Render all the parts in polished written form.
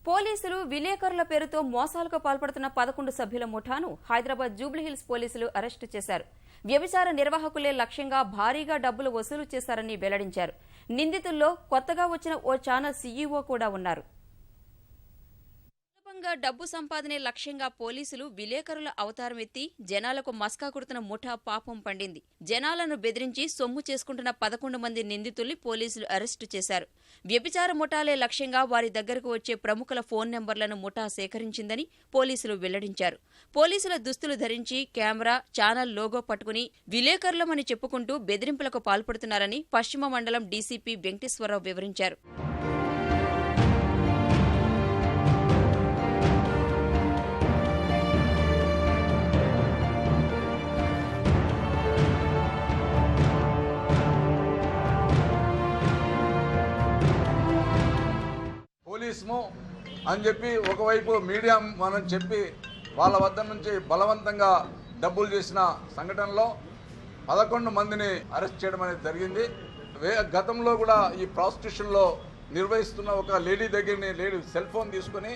పోలీసులు విలేకరుల పేరుతో మోసాలకు పాల్పడుతున్న 11 సభ్యుల ముఠాను హైదరాబాద్ జూబ్లీహిల్స్ పోలీసులు అరెస్టు చేశారు. వ్యభిచార నిర్వాహకులే లక్ష్యంగా భారీగా డబ్బులు వసూలు చేశారని వెల్లడించారు. నిందితుల్లో కొత్తగా వచ్చిన ఓ ఛానల్ సీఈఓ కూడా ఉన్నారు. డబ్బు సంపాదనే లక్ష్యంగా పోలీసులు విలేకరుల అవతారం ఎత్తి జనాలకు మస్కా కుడుతున్న ముఠా పాపం పండింది. జనాలను బెదిరించి సొమ్ము చేసుకుంటున్న 11 మంది నిందితుల్ని పోలీసులు అరెస్టు చేశారు. వ్యభిచార ముఠాలే లక్ష్యంగా వారి దగ్గరకు వచ్చే ప్రముఖుల ఫోన్ నెంబర్లను ముఠా సేకరించిందని పోలీసులు వెల్లడించారు. పోలీసుల దుస్తులు ధరించి కెమెరా, ఛానల్ లోగో పట్టుకుని విలేకరులమని చెప్పుకుంటూ బెదిరింపులకు పాల్పడుతున్నారని పశ్చిమ మండలం డీసీపీ వెంకటేశ్వరరావు వివరించారు. పోలీసుము అని చెప్పి ఒకవైపు మీడియా మనం చెప్పి వాళ్ళ వద్ద నుంచి బలవంతంగా డబ్బులు చేసిన సంఘటనలో 11 మందిని అరెస్ట్ చేయడం అనేది జరిగింది. గతంలో కూడా ఈ ప్రాస్టిట్యూషన్లో నిర్వహిస్తున్న ఒక లేడీ సెల్ ఫోన్ తీసుకుని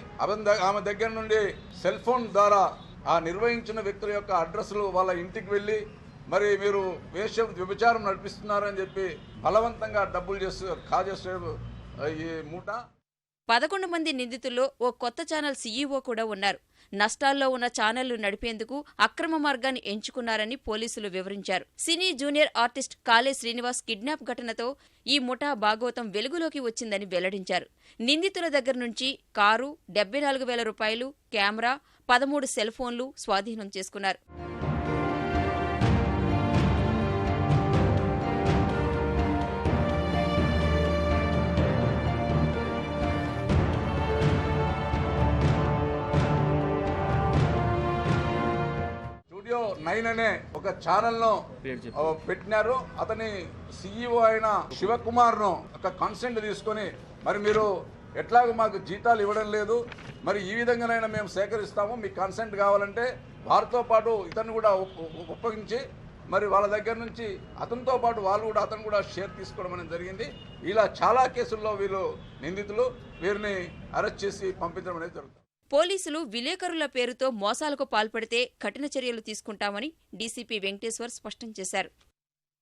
ఆమె దగ్గర నుండి సెల్ ఫోన్ ద్వారా ఆ నిర్వహించిన వ్యక్తుల యొక్క అడ్రస్లు వాళ్ళ ఇంటికి వెళ్ళి మరి మీరు వ్యభిచారం నడిపిస్తున్నారని చెప్పి బలవంతంగా డబ్బులు కాజేసే ఈ మూట. 11 మంది నిందితుల్లో ఓ కొత్త ఛానల్ సీఈఓ కూడా ఉన్నారు. నష్టాల్లో ఉన్న ఛానళ్లు నడిపేందుకు అక్రమ మార్గాన్ని ఎంచుకున్నారని పోలీసులు వివరించారు. సినీ జూనియర్ ఆర్టిస్ట్ కాళే శ్రీనివాస్ కిడ్నాప్ ఘటనతో ఈ ముఠా భాగోతం వెలుగులోకి వచ్చిందని వెల్లడించారు. నిందితుల దగ్గర నుంచి కారు, 74,000 రూపాయలు, కెమెరా, 13 సెల్ ఫోన్లు స్వాధీనం చేసుకున్నారు. స్టూడియో 9 అనే ఒక ఛానల్ ను పెట్టినారు. అతని సీఈఓ అయిన శివకుమార్ ను ఒక కన్సెంట్ తీసుకొని మరి మీరు ఎట్లాగో మాకు జీతాలు ఇవ్వడం లేదు, మరి ఈ విధంగానైనా మేము సేకరిస్తాము, మీకు కన్సెంట్ కావాలంటే వారితో పాటు ఇతను కూడా ఉపయోగించి మరి వాళ్ళ దగ్గర నుంచి అతనితో పాటు అతను కూడా షేర్ తీసుకోవడం అనేది జరిగింది. ఇలా చాలా కేసుల్లో వీళ్ళు నిందితులు, వీరిని అరెస్ట్ చేసి పంపించడం అనేది జరుగుతుంది. పోలీసులు విలేకరుల పేరుతో మోసాలకు పాల్పడితే కఠిన చర్యలు తీసుకుంటామని డీసీపీ వెంకటేశ్వర్ స్పష్టం చేశారు.